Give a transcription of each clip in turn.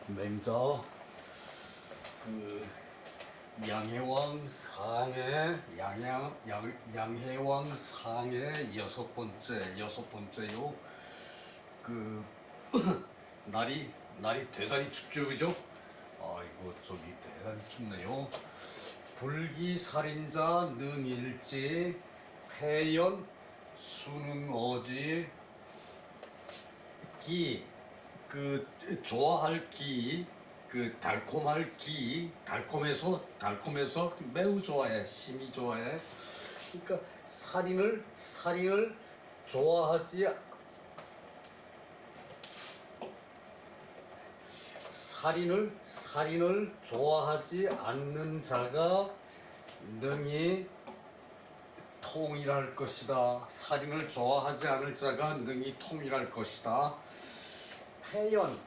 맹자 그 양해왕 상해 양해왕 상해 여섯 번째요. 그 날이 대단히 춥죠, 그죠? 아이고 저기 대단히 춥네요. 불기살인자 능일지 폐연 수능어지 기 그 좋아할 기 그 달콤할 기 달콤해서 매우 좋아해, 심히 좋아해. 그러니까 살인을 좋아하지 살인을 좋아하지 않는 자가 능히 통일할 것이다. 살인을 좋아하지 않을 자가 능히 통일할 것이다. 폐연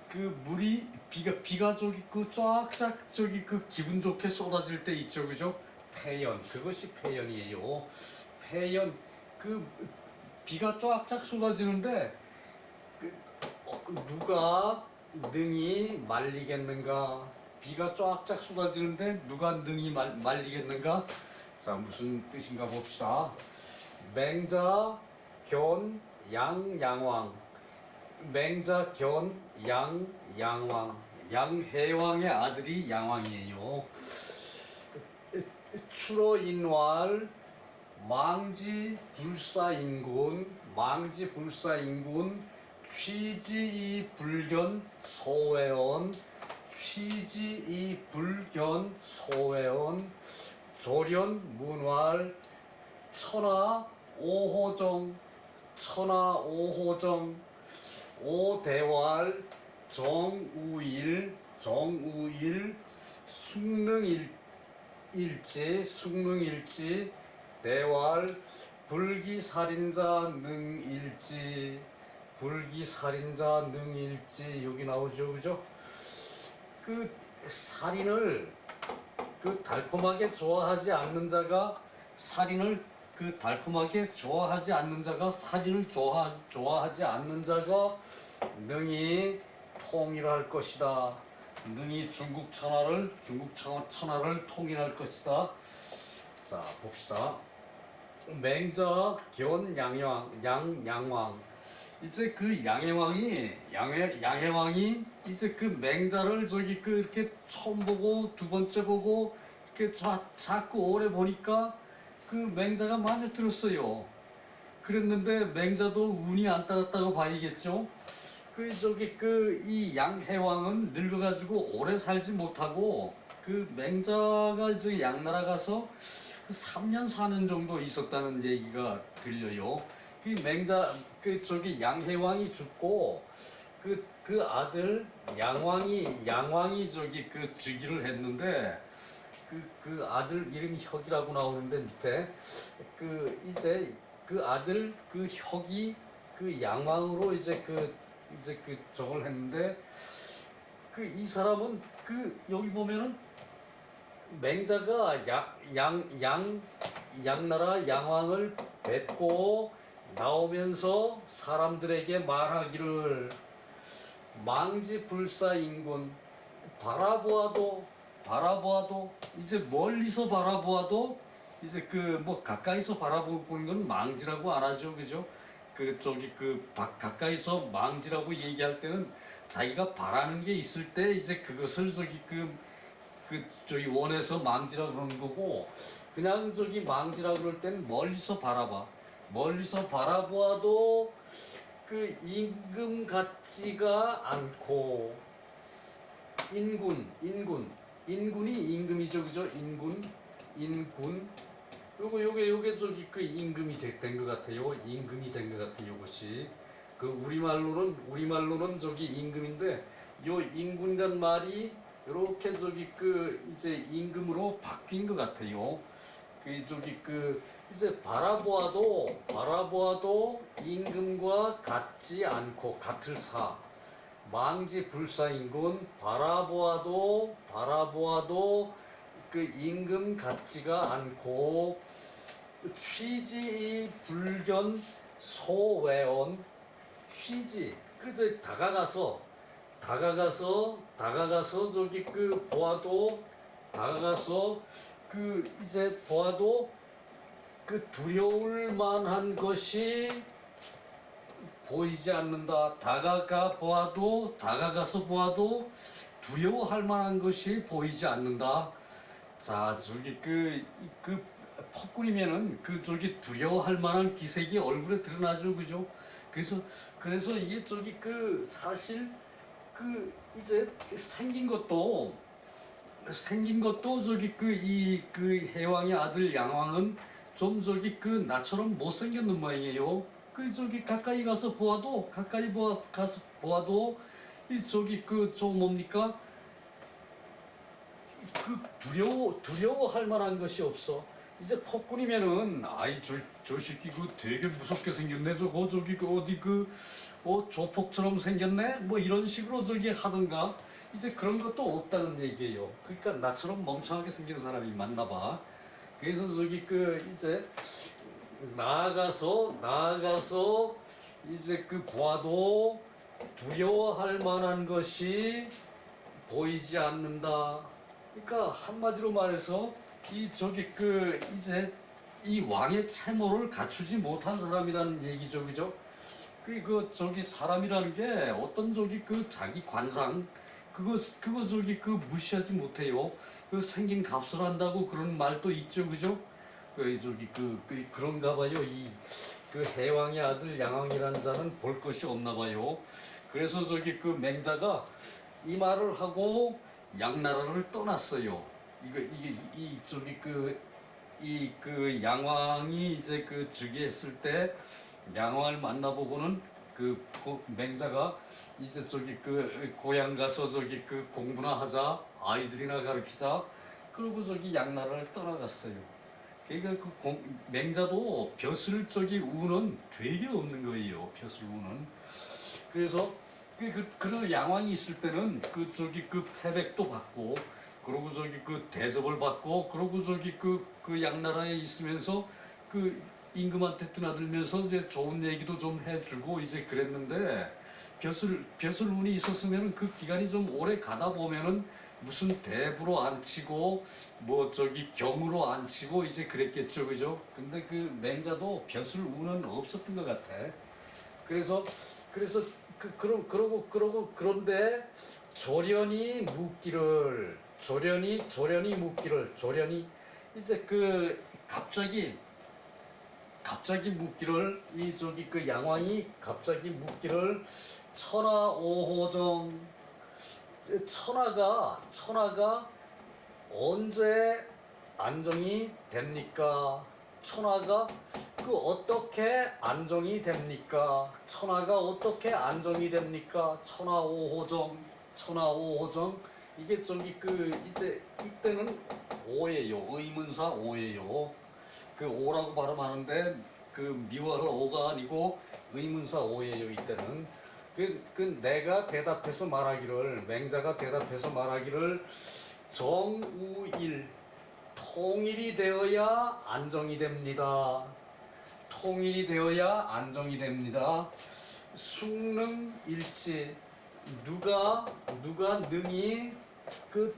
그 물이 비가 저기 그 쫙쫙 저기 그 기분 좋게 쏟아질 때 있죠, 그죠? 폐연 그것이 폐연이에요. 폐연 그 비가 쫙쫙 쏟아지는데 누가 능히 말리겠는가? 비가 쫙쫙 쏟아지는데 누가 능히 말리겠는가? 자, 무슨 뜻인가 봅시다. 맹자 견 양왕 맹자 견 양왕 양해왕의 아들이 양왕이에요. 추로인왈 망지 불사인군 취지이 불견 소외원 조련 문활 천하 오호정 오대왈 정우일 숙능일지 대왈 불기살인자 능일지 여기 나오죠, 그죠? 그 살인을 그 달콤하게 좋아하지 않는 자가 살인을 좋아하지 않는 자가 능히 통일할 것이다. 능히 중국 천하를 통일할 것이다. 자, 봅시다. 맹자 견 양왕 이제 그 양해왕이 이제 그 맹자를 저기 그 이렇게 처음 보고 두 번째 보고 이렇게 자꾸 오래 보니까 그 맹자가 마음에 들었어요. 그랬는데 맹자도 운이 안 따랐다고 봐야겠죠. 그 저기 그 이 양해왕은 늙어가지고 오래 살지 못하고 그 맹자가 이제 양나라 가서 3년 4년 정도 있었다는 얘기가 들려요. 그 맹자 그 저기 양해왕이 죽고 그 아들 양왕이 저기 그 즉위를 했는데 그 아들 이름이 혁이라고 나오는데 밑에 이제 그 아들 그 혁이 그 양왕으로 이제 저걸 했는데 이 사람은 여기 보면은 맹자가 양나라 양왕을 뵙고 나오면서 사람들에게 말하기를 망지불사인군 바라보아도 이제 멀리서 바라보아도 이제 뭐 가까이서 바라보는 건 망지라고 안 하죠, 그죠? 가까이서 망지라고 얘기할 때는 자기가 바라는 게 있을 때 이제 그것을 저기 원해서 망지라 그러는 거고, 그냥 저기 망지라 그럴 때는 멀리서 바라보아도 그 임금 같지가 않고 인군이 임금이죠, 그죠? 인군 요게 저기 임금이 된 것 같아요. 임금이 된 것 같아요. 요것이 우리말로는 저기 임금인데 요 인군이란 말이 요렇게 저기 이제 임금으로 바뀐 것 같아요. 이제 바라보아도 임금과 같지 않고 같을 사 망지불사인군 바라보아도 임금 같지가 않고 취지 불견 소외원 취지 그저 다가가서 다가가서 저기 그 보아도 다가가서 그 이제 보아도 그 두려울 만한 것이 보이지 않는다. 다가가서 보아도 두려워할 만한 것이 보이지 않는다. 자, 저기 그 폭군이면은 그 저기 두려워할 만한 기색이 얼굴에 드러나죠, 그죠? 그래서 이게 저기 그 사실 그 이제 생긴 것도 저기 그 해왕의 아들 양왕은 좀 저기 그 나처럼 못생겼는 모양이에요. 그 저기 가까이 가서 보아도 이 저기 그 저 뭡니까? 그 두려워할 만한 것이 없어. 이제 폭군이면은 아이 저 새끼 그 되게 무섭게 생겼네 저거 저기 그 어디 그 조폭처럼 생겼네 뭐 이런 식으로 저기 하던가 이제 그런 것도 없다는 얘기예요. 그러니까 나처럼 멍청하게 생긴 사람이 맞나 봐. 그래서 저기 그 이제 나아가서 이제 그 보아도 두려워할 만한 것이 보이지 않는다. 그러니까 한마디로 말해서 이 저기 그 이제 이 왕의 채모를 갖추지 못한 사람이라는 얘기죠, 그죠? 그 저기 사람이라는 게 어떤 저기 그 자기 관상 그거 저기 그 무시하지 못해요. 그 생긴 값을 한다고 그런 말도 있죠, 그죠? 그 저기 그런가 봐요. 이 그 해왕의 아들 양왕이라는 자는 볼 것이 없나 봐요. 그래서 저기 그 맹자가 이 말을 하고 양나라를 떠났어요. 이게 이 저기 그 양왕이 이제 그 즉위했을 때 양왕을 만나보고는 그 맹자가 이제 저기 그 고향 가서 저기 그 공부나 하자 아이들이나 가르치자 그러고 저기 양나라를 떠나갔어요. 그러니까 맹자도 벼슬 저기 우는 되게 없는 거예요. 벼슬 우는. 그래서 그런 양왕이 있을 때는 그 저기 그 패백도 받고 그러고 저기 그 대접을 받고 그러고 저기 그 양나라에 있으면서 그 임금한테 드나들면서 이제 좋은 얘기도 좀 해주고 이제 그랬는데 벼슬운이 있었으면 그 기간이 좀 오래 가다 보면은 무슨 대부로 앉히고 뭐 저기 경으로 앉히고 이제 그랬겠죠, 그죠? 근데 그 맹자도 벼슬운은 없었던 것 같아. 그래서 그런데 조련이 이제 그 갑자기 묻기를 이 저기 그 양왕이 갑자기 묻기를 천하오호정 천하가 언제 안정이 됩니까? 천하가 그 어떻게 안정이 됩니까? 천하가 어떻게 안정이 됩니까? 천하오호정 이게 저기 그 이제 이때는 오예요. 의문사 오예요. 그 오라고 발음하는데 그 미워할 오가 아니고 의문사 오예요. 이때는 내가 대답해서 말하기를 맹자가 대답해서 말하기를 정우일 통일이 되어야 안정이 됩니다. 통일이 되어야 안정이 됩니다. 숙능일치 누가 능히 그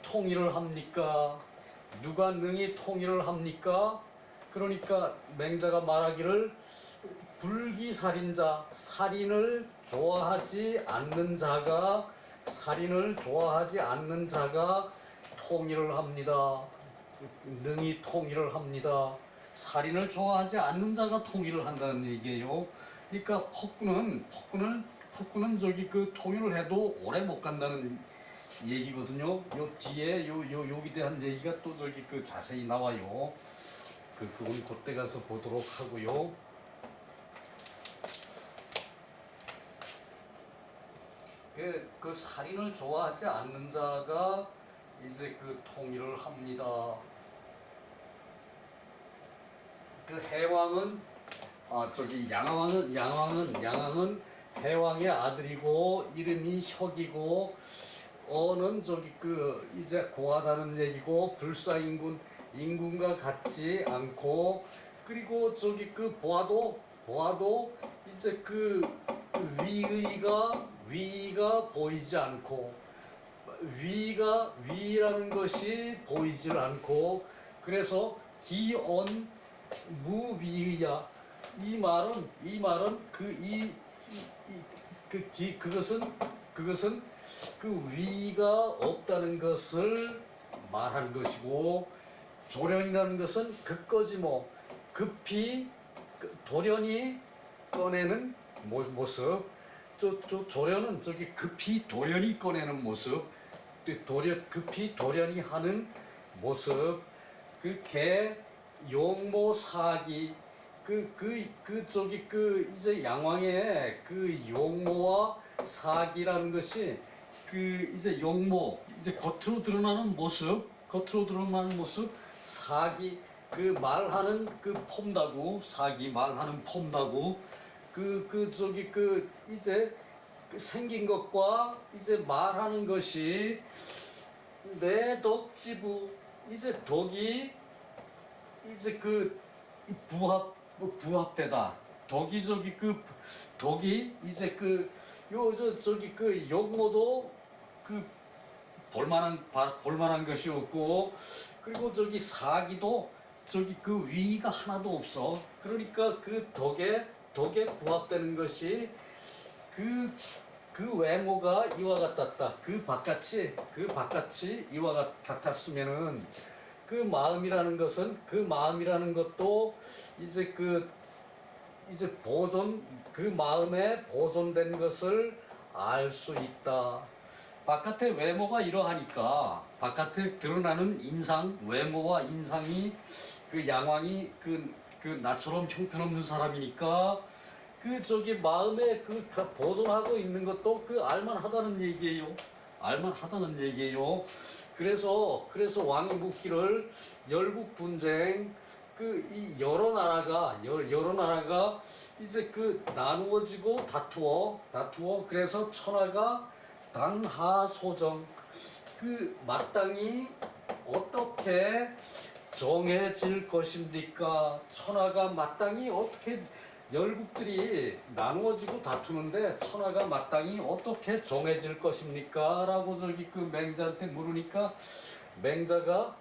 통일을 합니까? 누가 능히 통일을 합니까? 그러니까 맹자가 말하기를 불기살인자 살인을 좋아하지 않는 자가 통일을 합니다. 능히 통일을 합니다. 살인을 좋아하지 않는 자가 통일을 한다는 얘기예요. 그러니까 폭군은 저기 그 통일을 해도 오래 못 간다는 얘기거든요. 요 뒤에 여기 대한 얘기가 또 저기 그 자세히 나와요. 그건 그때 가서 보도록 하고요. 그 살인을 좋아하지 않는 자가 이제 그 통일을 합니다. 그 해왕은 저기 양왕은 해왕의 아들이고 이름이 혁이고 어는 저기 그 이제 고하다는 얘기고 인군과 같지 않고 그리고 저기 그 보아도 이제 그 위가 보이지 않고 위라는 것이 보이질 않고 그래서 기언 무위야 이 말은 그것은 그 위가 없다는 것을 말하는 것이고 조련이라는 것은 그거지 뭐 급히 도련이 꺼내는 모습 조련은 저기 급히 도련이 꺼내는 모습 급히 도련이 하는 모습 그 개 용모 사기 이제 양왕의 그 용모와 사기라는 것이 그 이제 용모 이제 겉으로 드러나는 모습 사기 그 말하는 그 폼다구 사기 말하는 폼다구 이제 그 생긴 것과 이제 말하는 것이 내 덕지부 이제 덕이 이제 부합되다 덕이 덕이 이제 용모도 볼만한 것이 없고 그리고 사기도 그 위가 하나도 없어 그러니까 그 덕에 부합되는 것이 그 외모가 이와 같았다. 그 바깥이 이와 같았으면은 그 마음이라는 것도 이제 그 마음에 보존된 것을 알 수 있다. 바깥의 외모가 이러하니까 바깥에 드러나는 외모와 인상이 그 양왕이 나처럼 형편없는 사람이니까 마음에 보존하고 있는 것도 알만하다는 얘기예요. 그래서 왕이 묻기를 열국 분쟁 이 여러 나라가 이제 나누어지고 다투어 그래서 천하가 당하소정 마땅히 어떻게 정해질 것입니까? 천하가 마땅히 어떻게 열국들이 나누어지고 다투는데 천하가 마땅히 어떻게 정해질 것입니까? 라고 맹자한테 물으니까 맹자가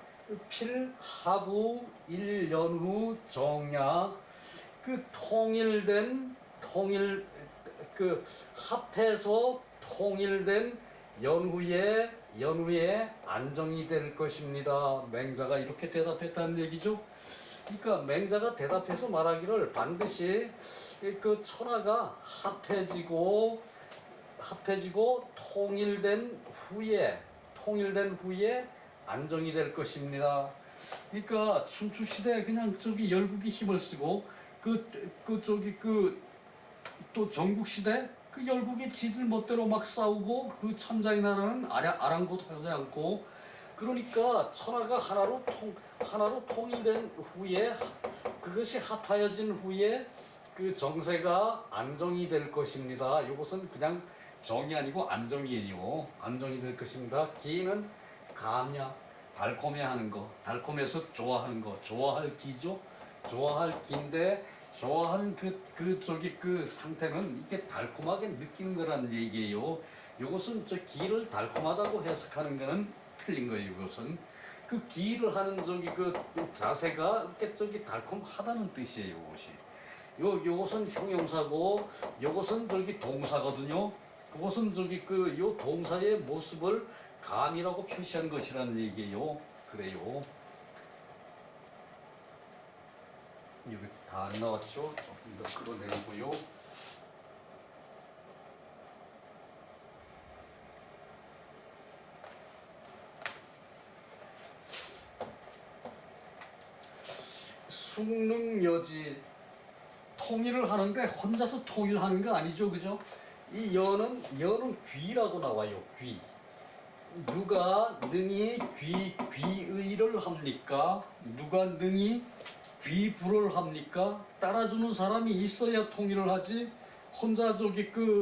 필하부 일연후 정약 합해서 통일된 연후에 안정이 될 것입니다. 맹자가 이렇게 대답했다는 얘기죠. 그러니까 맹자가 대답해서 말하기를 반드시 천하가 합해지고 통일된 후에 안정이 될 것입니다. 그러니까 춘추시대 그냥 열국이 힘을 쓰고 또 전국시대 열국이 지들 멋대로 막 싸우고 천자의 나라는 아랑곳하지 않고 그러니까 천하가 하나로 통일된 후에 그것이 합하여진 후에 정세가 안정이 될 것입니다. 이것은 그냥 정이 아니고 안정이에요. 안정이 될 것입니다. 기는 감야 달콤해하는 거 달콤해서 좋아하는 거 좋아할 기죠. 좋아할 기인데 좋아하는 그 상태는 이게 달콤하게 느끼는 거라는 얘기예요. 이것은 기를 달콤하다고 해석하는 거는 틀린 거예요. 이것은 기를 하는 자세가 이렇게 달콤하다는 뜻이에요. 이것이 요것은 형용사고 요것은 동사거든요. 그것은 요 동사의 모습을 감이라고 표시한 것이라는 얘기예요. 그래요. 여기 다 안 나왔죠? 조금 더 끌어내고요. 숙능여지 통일을 하는데 혼자서 통일하는 거 아니죠, 그죠? 이 여는 귀라고 나와요. 귀. 누가 능히 귀의를 합니까? 누가 능히 귀불을 합니까? 따라주는 사람이 있어야 통일을 하지. 혼자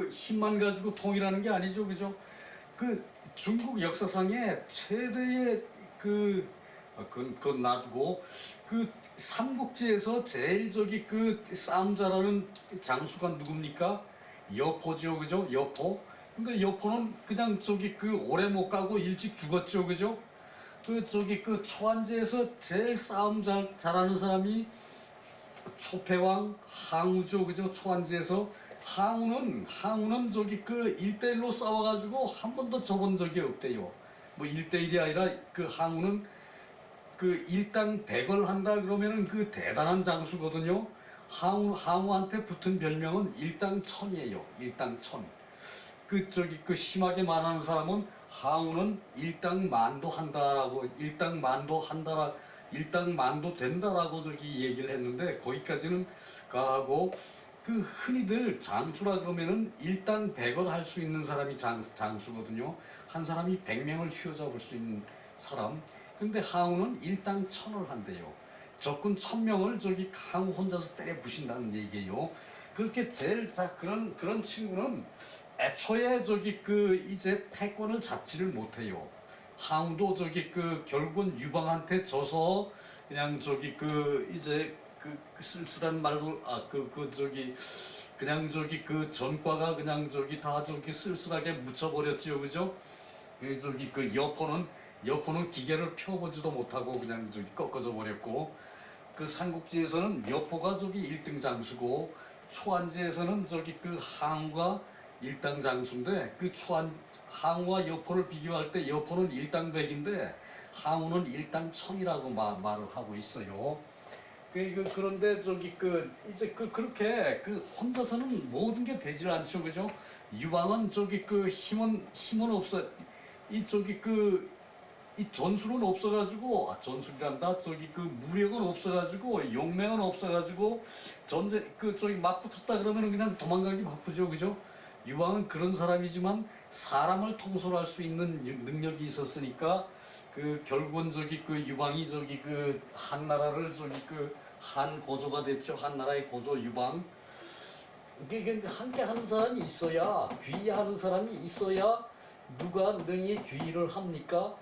힘만 가지고 통일하는 게 아니죠, 그죠? 중국 역사상의 최대의 그건 놔두고 삼국지에서 제일 싸움 잘하는 장수가 누굽니까? 여포죠, 그죠? 근데 여포는 그냥 오래 못 가고 일찍 죽었죠, 그죠? 초안지에서 제일 싸움 잘하는 사람이 초패왕 항우죠, 그죠? 초안지에서 항우는 1대1로 싸워가지고 한 번도 져본 적이 없대요. 뭐 1대1이 아니라 항우는 일당 100을 한다 그러면은 대단한 장수거든요. 항우한테 붙은 별명은 일당 천이에요. 일당 천. 심하게 말하는 사람은 항우는 일당 만도 한다라고, 일당 만도 된다라고 얘기를 했는데, 거기까지는 가고, 흔히들 장수라 그러면은 일당 100을 할 수 있는 사람이 장수거든요. 한 사람이 100명을 휘어잡을 수 있는 사람. 근데 항우는 일당 1000을 한대요. 적군 1000명을 항우 혼자서 때려 부신다는 얘기예요. 그렇게 그런 친구는 애초에 이제 패권을 잡지를 못해요. 항우도 결국은 유방한테 져서 그냥 이제 쓸쓸한 말로 그냥 전과가 그냥 다 쓸쓸하게 묻혀버렸지요, 그죠? 여포는 기계를 펴보지도 못하고 그냥 꺾어져 버렸고, 삼국지에서는 여포가 1등 장수고, 초안지에서는 항우가 1당 장수인데, 항우와 여포를 비교할 때 여포는 일당 100인데 항우는 일당 1000이라고 말을 하고 있어요. 그런데 이제 그렇게 혼자서는 모든 게 되질 않죠, 그죠? 유방은 힘은 없어. 이 전술은 없어가지고, 전술이란다. 무력은 없어가지고, 용맹은 없어가지고, 막 붙었다 그러면 그냥 도망가기 바쁘죠, 그죠? 유방은 그런 사람이지만 사람을 통솔할 수 있는 능력이 있었으니까, 결국은 유방이 한나라를 한 고조가 됐죠. 한나라의 고조 유방. 함께 하는 사람이 있어야, 귀의하는 사람이 있어야 누가 능히 귀의를 합니까?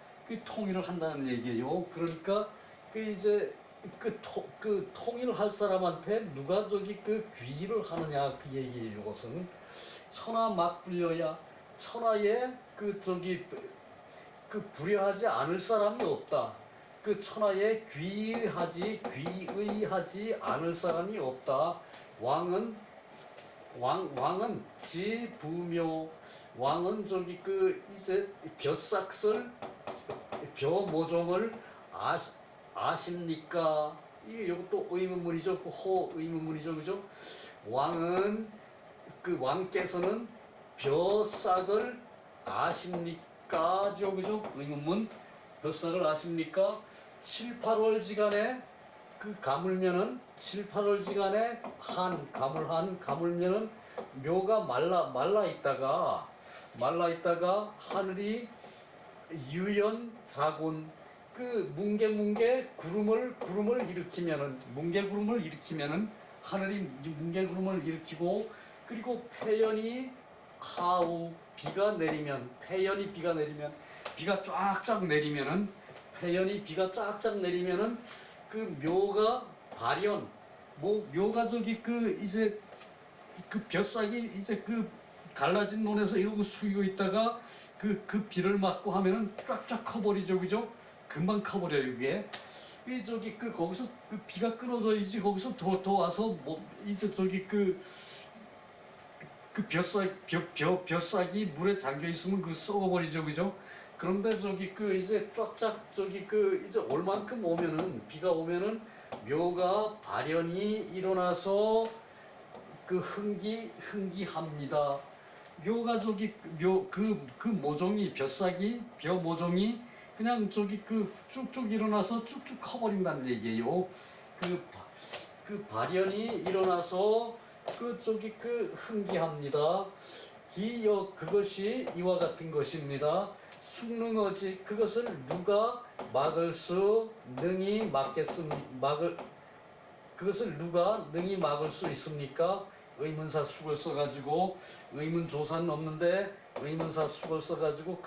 통일을 한다는 얘기예요. 그러니까 이제 통일을 할 사람한테 누가 귀의를 하느냐 그 얘기예요. 그것은 천하 막불려야, 천하에 불효하지 않을 사람이 없다. 천하에 귀의하지 않을 사람이 없다. 왕은 지부묘, 왕은 이제 벼싹설 벼모종을 아십니까? 이것도 의문문이죠. 호 의문문이죠, 그죠? 왕께서는 벼싹을 아십니까?죠, 그죠? 의문문. 벼싹을 아십니까? 7, 8월지간에 가물면은 7, 8월지간에 가물면은 묘가 말라 있다가 하늘이 유연자곤 뭉게뭉게 구름을 일으키면은 하늘이 뭉게구름을 일으키고, 그리고 패연이 하우 비가 내리면 비가 쫙쫙 내리면은 묘가 발현, 묘가 이제 벼싹이 이제 갈라진 논에서 이러고 숙이고 있다가 비를 맞고 하면은 쫙쫙 커버리죠, 그죠? 금방 커버려요, 이게. 거기서 비가 끊어져야지, 거기서 더 와서 이제 벼싹이 물에 잠겨 있으면 썩어버리죠, 그죠? 그런데 이제 쫙쫙 이제 올 만큼 오면은, 비가 오면은 묘가 발현이 일어나서 흥기합니다. 묘가 모종이 벼 모종이 그냥 쭉쭉 일어나서 쭉쭉 커버린다는 얘기예요. 발현이 일어나서 흥기합니다. 그것이 이와 같은 것입니다. 숙능어지, 그것을 누가 그것을 누가 능히 막을 수 있습니까? 의문사 숙을 써가지고, 의문조사는 없는데 의문사 숙을 써가지고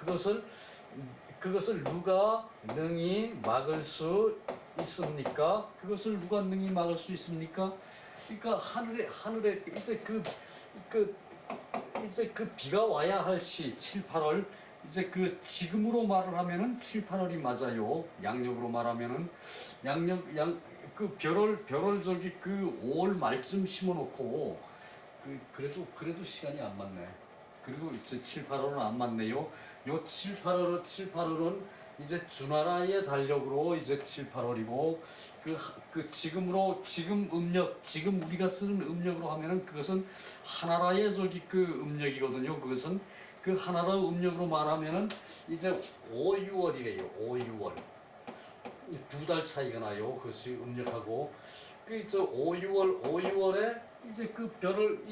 그것을 누가 능히 막을 수 있습니까? 그것을 누가 능히 막을 수 있습니까? 그러니까 하늘에 이제 이제 그 비가 와야 할 시 7, 8월 이제 그 지금으로 말을 하면은 7, 8월이 맞아요. 양력으로 말하면은 양 그 벼를 저기 그 5월 말쯤 심어놓고 그래도 시간이 안 맞네. 그리고 이제 7, 8월은 안 맞네요. 요 7, 8월은 이제 주나라의 달력으로 이제 7, 8월이고 지금 음력 지금 우리가 쓰는 음력으로 하면은 그것은 하나라의 저기 그 음력이거든요. 그것은 그 하나라 음력으로 말하면은 이제 5, 6월이래요. 5, 6월. 2달 차이가 나요. 그것이 음력하고 그저 5, 6월에 이제 그 별을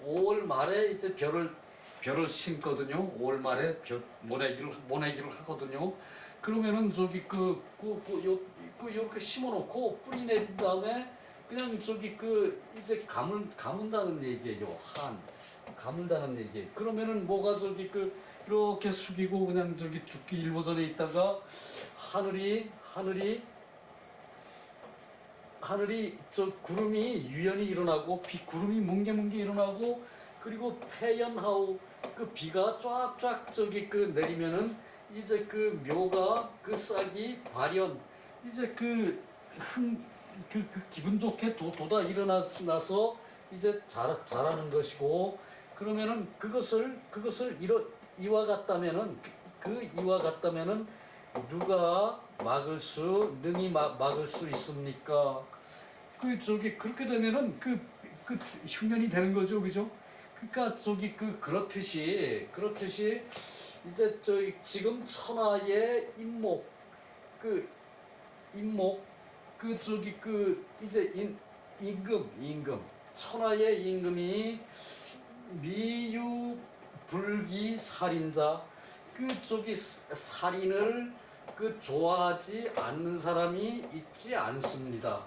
5월 말에 이제 별을 심거든요. 5월 말에 모내기를 하거든요. 그러면은 저기 요렇게 심어놓고 뿌리 내린 다음에 그냥 저기 이제 가문다는 얘기예요. 가문다는 얘기. 그러면은 뭐가 저기 이렇게 숙이고 그냥 저기 죽기 일보 전에 있다가 하늘이 저 구름이 유연히 일어나고 구름이 뭉게뭉게 일어나고 그리고 패연하고 비가 쫙쫙 저기 내리면은 이제 묘가 싹이 발현 이제 기분 좋게 돋아 일어나서 이제 자라는 것이고 그러면은 그것을 이와 같다면은 누가 능히 막을 수 있습니까? 그렇게 되면은 흉년이 되는 거죠, 그죠? 그러니까 그렇듯이 이제 지금 천하의 이제 임금 천하의 임금이 미유불기 살인자 살인을 좋아하지 않는 사람이 있지 않습니다.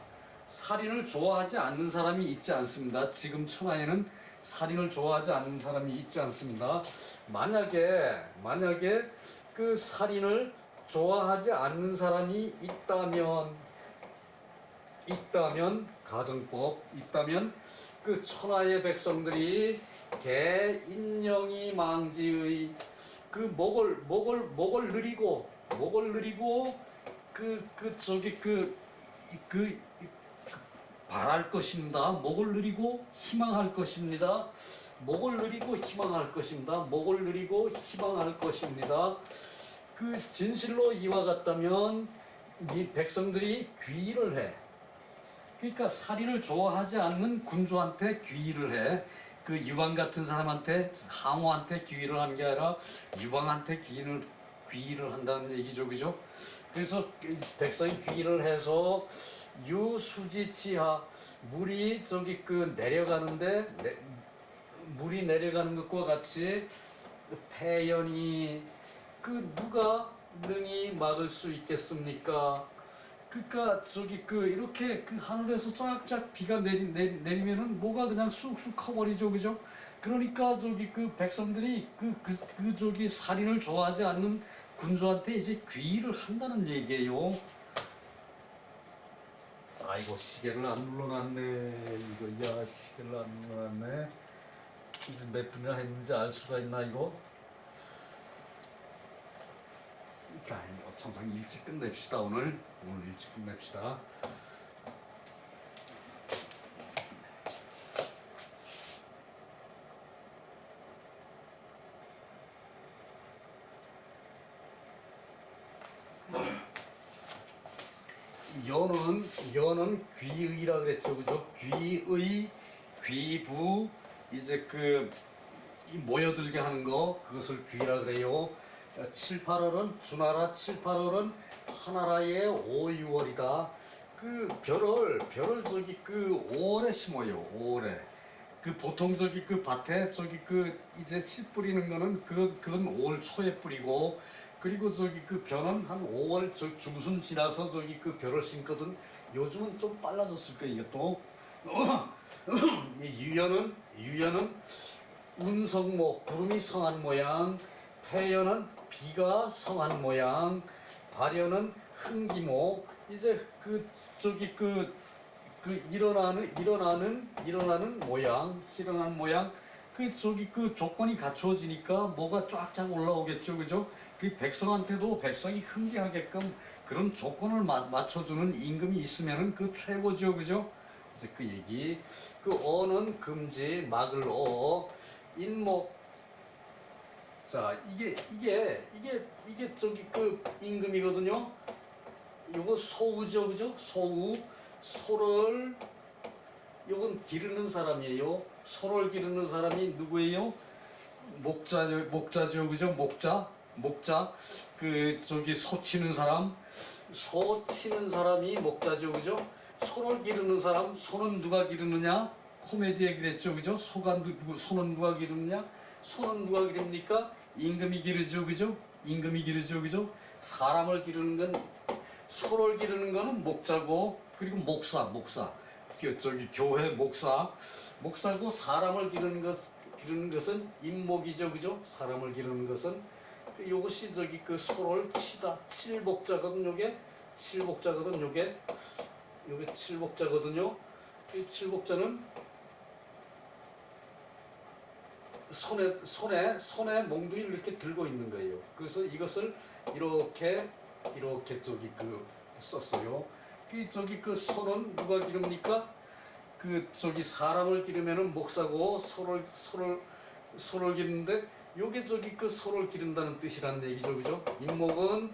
살인을 좋아하지 않는 사람이 있지 않습니다. 지금 천하에는 살인을 좋아하지 않는 사람이 있지 않습니다. 만약에 살인을 좋아하지 않는 사람이 있다면 가정법 있다면 천하의 백성들이 개인령이 망지의 목을 느리고 바랄 것입니다. 목을 느리고 희망할 것입니다. 목을 느리고 희망할 것입니다. 목을 느리고 희망할 것입니다. 진실로 이와 같다면 이 백성들이 귀의를 해. 그러니까 살인을 좋아하지 않는 군주한테 귀의를 해. 유방 같은 사람한테 항우한테 귀의를 하는 게 아니라 유방한테 귀의를 한다는 얘기죠, 그죠? 그래서 백성이 귀의를 해서 유수지치하 물이 물이 내려가는 것과 같이 패연이 누가 능히 막을 수 있겠습니까? 그러니까 이렇게 하늘에서 쫙쫙 비가 내리면은 뭐가 그냥 쑥쑥 커버리죠, 그죠? 그러니까 백성들이 살인을 좋아하지 않는 군주한테 이제 귀의를 한다는 얘기예요. 아이고 시계를 안 눌러놨네. 이거 시계를 안 눌러놨네. 이제 몇 분이나 했는지 알 수가 있나 이거? 청상 일찍 끝냅시다. 오늘 일찍 끝냅시다. 여는 귀의라 그랬죠, 그죠? 귀의, 귀부 이제 모여들게 하는 거 그것을 귀라 그래요. 7, 8월은 주나라 7, 8월은 하나라의 5, 6월이다. 별을 5월에 심어요. 5월에. 보통 밭에 이제 씨 뿌리는 거는 그건 5월 초에 뿌리고 그리고 벼는 한 5월 중순 지나서 벼를 심거든. 요즘은 좀 빨라졌을 거예요, 이것도. 유연은 운성모 구름이 성한 모양, 패연은 비가 성한 모양, 발연은 흥기모 이제 일어나는 모양 그 조건이 갖추어지니까 뭐가 쫙쫙 올라오겠죠, 그죠? 그 백성한테도 백성이 흥계하게끔 그런 조건을 맞춰주는 임금이 있으면은 그 최고죠, 그죠? 그래서 그 얘기, 그 어는 금지, 막을 인목. 자, 이게 저기 그 임금이거든요. 요거 소우죠, 그죠? 소우, 소를 요건 기르는 사람이에요. 소를 기르는 사람이 누구예요? 목자죠, 그죠? 목자. 그 저기 소 치는 사람, 소 치는 사람이 목자죠, 그죠? 소를 기르는 사람, 소는 누가 기르느냐? 코미디에 그랬죠, 그죠? 소는 누가 기르느냐? 소는 누가 기릅니까? 임금이 기르죠, 그죠? 임금이 기르죠, 그죠? 사람을 기르는 건, 소를 기르는 거는 목자고, 그리고 목사. 저기 교회 목사고, 사람을 기르는 것은 임목이죠, 그죠? 사람을 기르는 것은 요것이 저기 그 소를 치다, 칠복자거든. 요게 칠복자거든요. 이 칠복자는 손에 몽둥이를 이렇게 들고 있는 거예요. 그래서 이것을 이렇게 저기 그 썼어요. 그 저기 그 소는 누가 기릅니까? 그 저기 사람을 기르면은 목사고, 소를 기르는데 요게 저기 그 소를 기른다는 뜻이란 얘기죠, 그죠? 임목은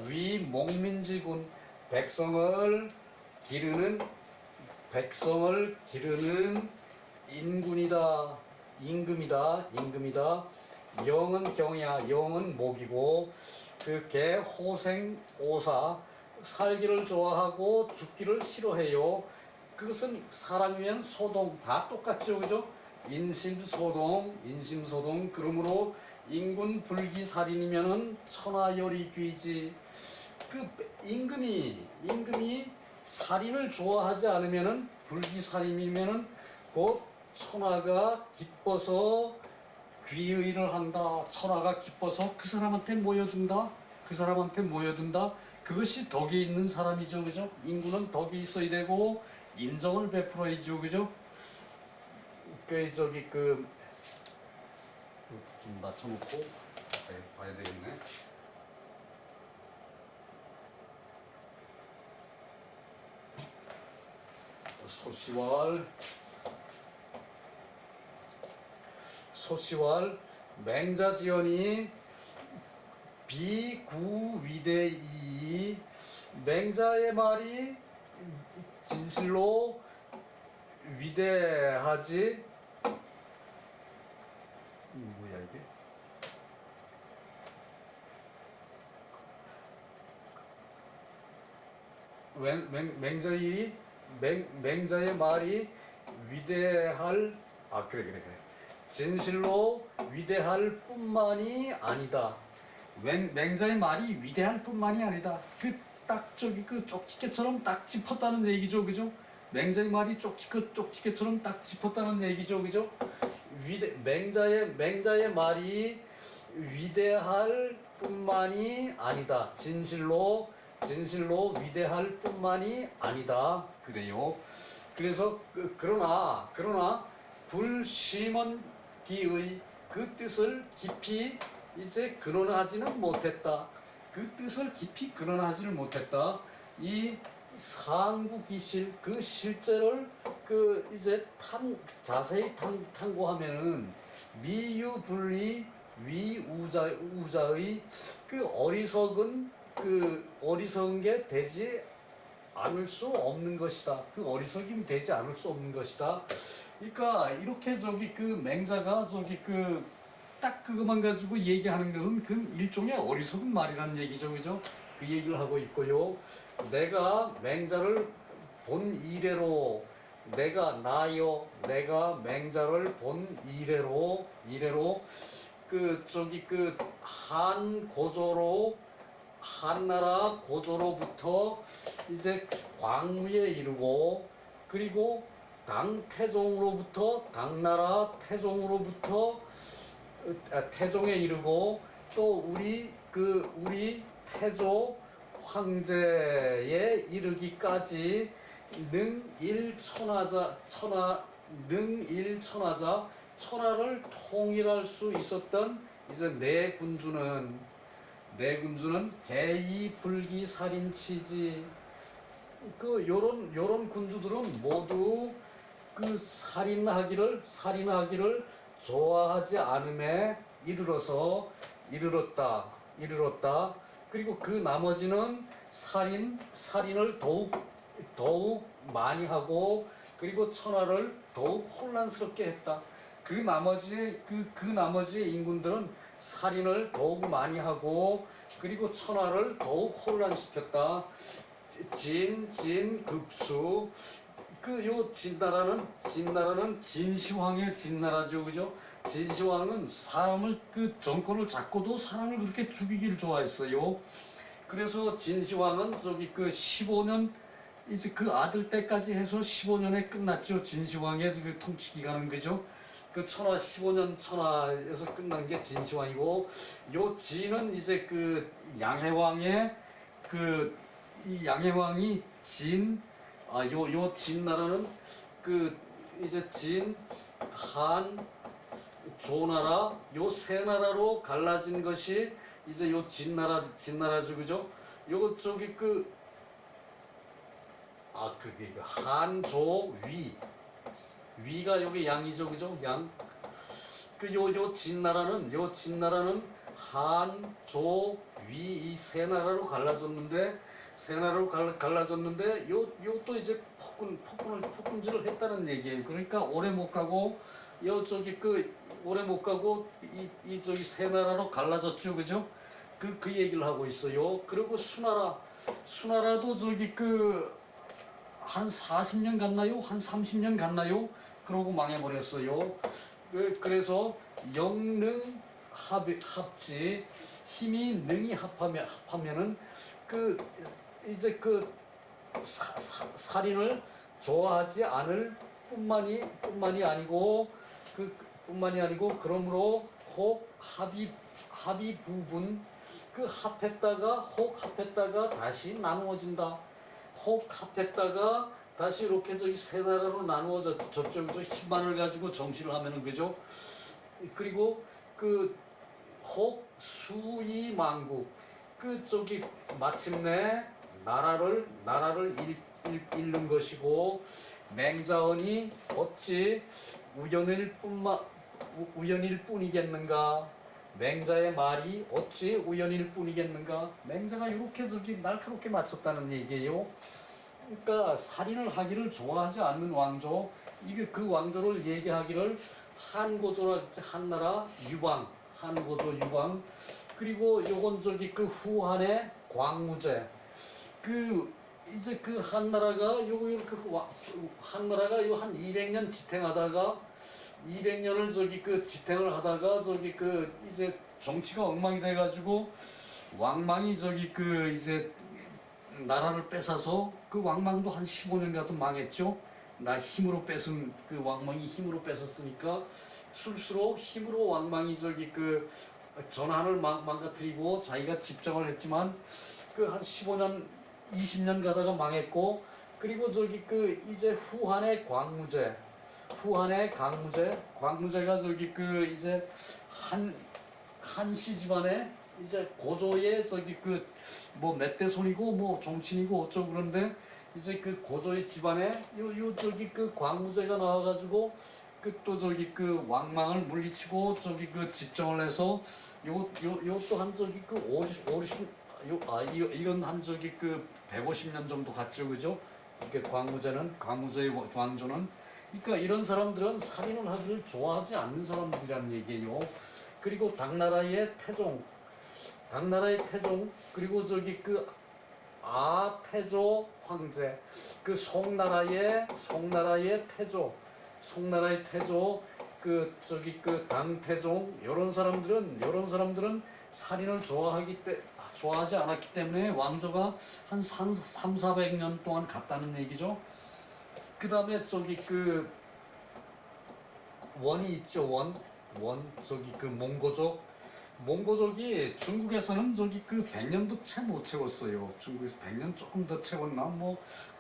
위 목민지군, 백성을 기르는 임금이다. 영은 경이야, 영은 목이고, 그 개 호생 오사, 살기를 좋아하고 죽기를 싫어해요. 그것은 사람이면 소동 다 똑같죠, 그죠? 인심소동. 그러므로 인군 불기살인이면은 천하열이 귀지. 그 임금이 살인을 좋아하지 않으면은, 불기살인이면은 곧 천하가 기뻐서 귀의를 한다. 천하가 기뻐서 그 사람한테 모여든다. 그것이 덕이 있는 사람이죠, 그죠? 인구는 덕이 있어야 되고 인정을 베풀어야죠, 그죠? 저기 좀 낮춰놓고 봐야 되겠네. 소시왈 맹자지연이 비구위대이, 맹자의 말이 진실로 위대하지. 뭐야 이게? 맹자의 말이 위대할, 그래. 진실로 위대할 뿐만이 아니다. 맹자의 말이 위대할 뿐만이 아니다. 딱 저기 그 쪽지게처럼 딱 짚었다는 얘기죠, 그죠? 맹자의 말이 쪽지게처럼 딱 짚었다는 얘기죠, 그죠? 맹자의 말이 위대할 뿐만이 아니다. 진실로 위대할 뿐만이 아니다. 그래요. 그래서 그러나 불심언기의 그 뜻을 깊이 이제 근원하지는 못했다. 이 상구기실, 그 실제를 이제 자세히 탐구하면은 미유불리 위우자의 어리석은 게 되지 않을 수 없는 것이다. 어리석임이 되지 않을 수 없는 것이다. 그러니까 이렇게 저기 맹자가 저기 딱 그것만 가지고 얘기하는 것은 그 일종의 어리석은 말이라는 얘기죠, 그죠? 그 얘기를 하고 있고요. 내가 맹자를 본 이래로, 내가 맹자를 본 이래로 한나라 고조로부터 이제 광무에 이르고, 그리고 당나라 태종으로부터 태종에 이르고, 또 우리 태조 황제에 이르기까지 능일천하자 천하를 통일할 수 있었던 이제 네 군주는 개이 불기 살인 치지 그 요런 군주들은 모두 그 살인하기를 좋아하지 않음에 이르렀다. 그리고 그 나머지는 살인을 더욱 많이 하고 그리고 천하를 더욱 혼란스럽게 했다. 그 나머지의 인군들은 살인을 더욱 많이 하고 그리고 천하를 더욱 혼란시켰다. 급수 요 진나라는 진시황의 진나라죠, 그죠? 진시황은 사람을 그 정권을 잡고도 사람을 그렇게 죽이기를 좋아했어요. 그래서 진시황은 저기 그 15년 이제 그 아들 때까지 해서 15년에 끝났죠. 진시황의 그 통치 기간은 그죠? 그 천하 15년 천하에서 끝난 게 진시황이고 요 진은 이제 그 양해왕의 이 양해왕이 요 진나라는 그 이제 진, 한, 조나라 요 세 나라로 갈라진 것이 이제 요 진나라죠, 그죠? 요거 저기 그게 한, 조, 위가 여기 양이죠, 그죠? 양. 요 진나라는 한, 조, 위 이 세 나라로 갈라졌는데 요또 이제 폭군질을 했다는 얘기예요. 그러니까 오래 못 가고 이 저기 세 나라로 갈라졌죠, 그죠? 그 얘기를 하고 있어요. 그리고 수나라도 저기 한 40년 갔나요? 한 30년 갔나요? 그러고 망해버렸어요. 그래서 영능 합지 힘이 능이 합하면은 이제 살인을 좋아하지 않을 뿐만이 아니고 그러므로 혹 합의 부분 합했다가 다시 나누어진다. 혹 합했다가 다시 이렇게 저기 세 나라로 나누어졌죠. 힘만을 가지고 정치를 하면은 그죠? 그리고 혹 수이망국 마침내 나라를 잃는 것이고 맹자언이 어찌 우연일 뿐이겠는가? 맹자의 말이 어찌 우연일 뿐이겠는가? 맹자가 이렇게 저기 날카롭게 맞췄다는 얘기예요. 그러니까 살인을 하기를 좋아하지 않는 왕조, 이게 그 왕조를 얘기하기를 한고조라 한나라 한고조 유방. 그리고 요건 저기 후한의 광무제. 이제 한나라가 한나라가 한 200년 지탱하다가 200년을 지탱을 하다가 이제 정치가 엉망이 돼가지고 왕망이 이제 나라를 뺏어서 그 왕망도 한 15년 가도 망했죠. 힘으로 뺏은 왕망이 힘으로 뺏었으니까 술수로 힘으로 왕망이 전한을 망가뜨리고 자기가 집정을 했지만 한 15년 20년 가다가 망했고 그리고 이제 후한의 광무제가 이제 한씨 집안에 이제 고조의 뭐 멧대손이고 뭐 종친이고 어쩌고 그런데 이제 고조의 집안에 광무제가 나와가지고 또 왕망을 물리치고 집정을 해서 요또 한 이건 한 150년 정도 갔죠, 그죠? 이렇게 광무제의 왕조는. 그러니까 이런 사람들은 살인을 하기를 좋아하지 않는 사람들이라는 얘기예요. 그리고 당나라의 태종 그리고 태조 황제 송나라의 태조 당태종 이런 사람들은 살인을 좋아하지 않았기 때문에 왕조가 한 300~400년 동안 갔다는 얘기죠. 그 다음에 원이 있죠. 몽고족이 중국에서는 100년도 채 못 채웠어요. 중국에서 100년 조금 더 채웠나?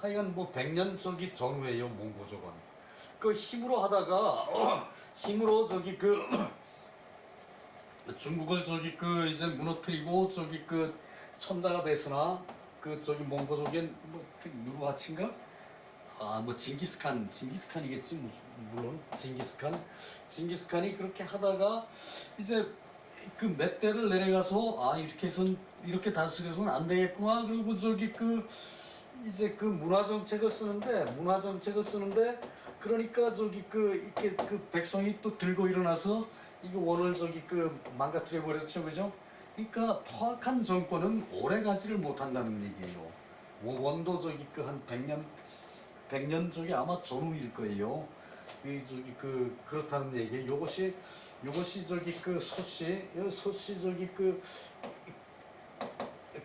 하여간 100년 전후예요, 몽고족은. 그 힘으로 하다가 힘으로 저기 그 중국을 저기 그 이제 무너뜨리고 저기 그 천자가 됐으나 그 저기 몽고족의 뭐그 누르하친가 뭐 징기스칸이겠지 물론 징기스칸이 그렇게 하다가 이제 그 몇 대를 내려가서 이렇게 해선 이렇게 다스려서는 안 되겠구나 그리고 저기 그 이제 그 문화 정책을 쓰는데 그러니까 저기 그 이렇게 그 백성이 또 들고 일어나서 이거 원을 저기 그 망가뜨려 버렸죠, 그죠? 그러니까 포악한 정권은 오래 가지를 못한다는 얘기예요. 원도 저기 그 한 100년 저기 아마 전후일 거예요. 이 저기 그 그렇다는 얘기. 요것이 저기 그 소씨 저기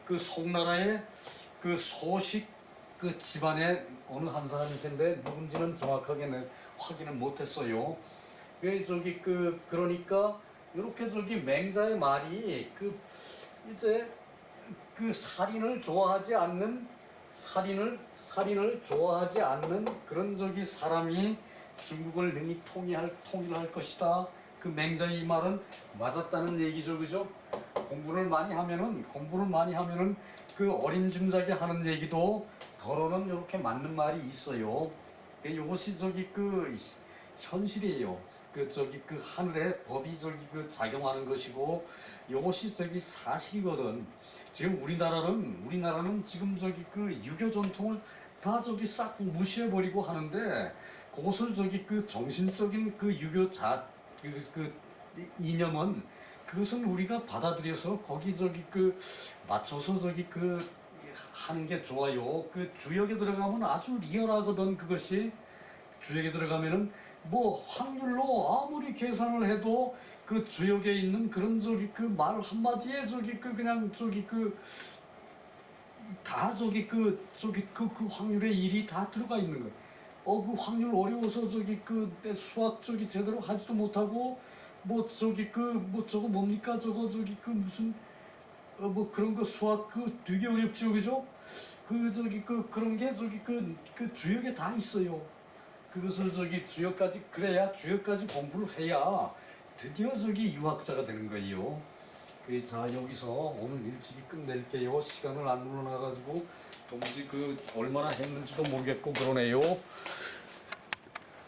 그 송나라의 그 소식 그 집안의 어느 한 사람일 텐데 누군지는 정확하게 확인을 못했어요. 왜 저기 그러니까 이렇게 저기 맹자의 말이 그 이제 그 살인을 좋아하지 않는 그런 저기 사람이 중국을 능히 통일할 것이다. 그 맹자의 이 말은 맞았다는 얘기죠, 그죠? 공부를 많이 하면은 그 어림짐작에 하는 얘기도 더러는 이렇게 맞는 말이 있어요. 이것이 저기 그 현실이에요. 그 저기 그 하늘의 법이 저기 그 작용하는 것이고 이것이 저기 사실이거든. 지금 우리나라는 지금 저기 그 유교 전통을 다 저기 싹 무시해 버리고 하는데 그것을 저기 그 정신적인 그 유교 그 이념은 그것은 우리가 받아들여서 거기 저기 그 맞춰서 저기 그 하는 게 좋아요. 그 주역에 들어가면 아주 리얼하거든. 그것이 주역에 들어가면은 뭐 확률로 아무리 계산을 해도 그 주역에 있는 그런 저기 그 말 한마디에 저기 그 그냥 저기 그 다 저기 그 확률의 일이 다 들어가 있는 거예요. 그 확률 어려워서 저기 그 내 수학 저기 제대로 하지도 못하고 뭐 저기 그 뭐 저거 뭡니까 저거 저기 그 무슨 뭐 그런 거 수학 그 되게 어렵죠, 그죠? 그 저기 그런 게 저기 그 주역에 다 있어요. 그것을 저기 주역까지 공부를 해야 드디어 저기 유학자가 되는 거예요. 자 여기서 오늘 일찍이 끝낼게요. 시간을 안 눌러놔가지고 도무지 그 얼마나 했는지도 모르겠고 그러네요.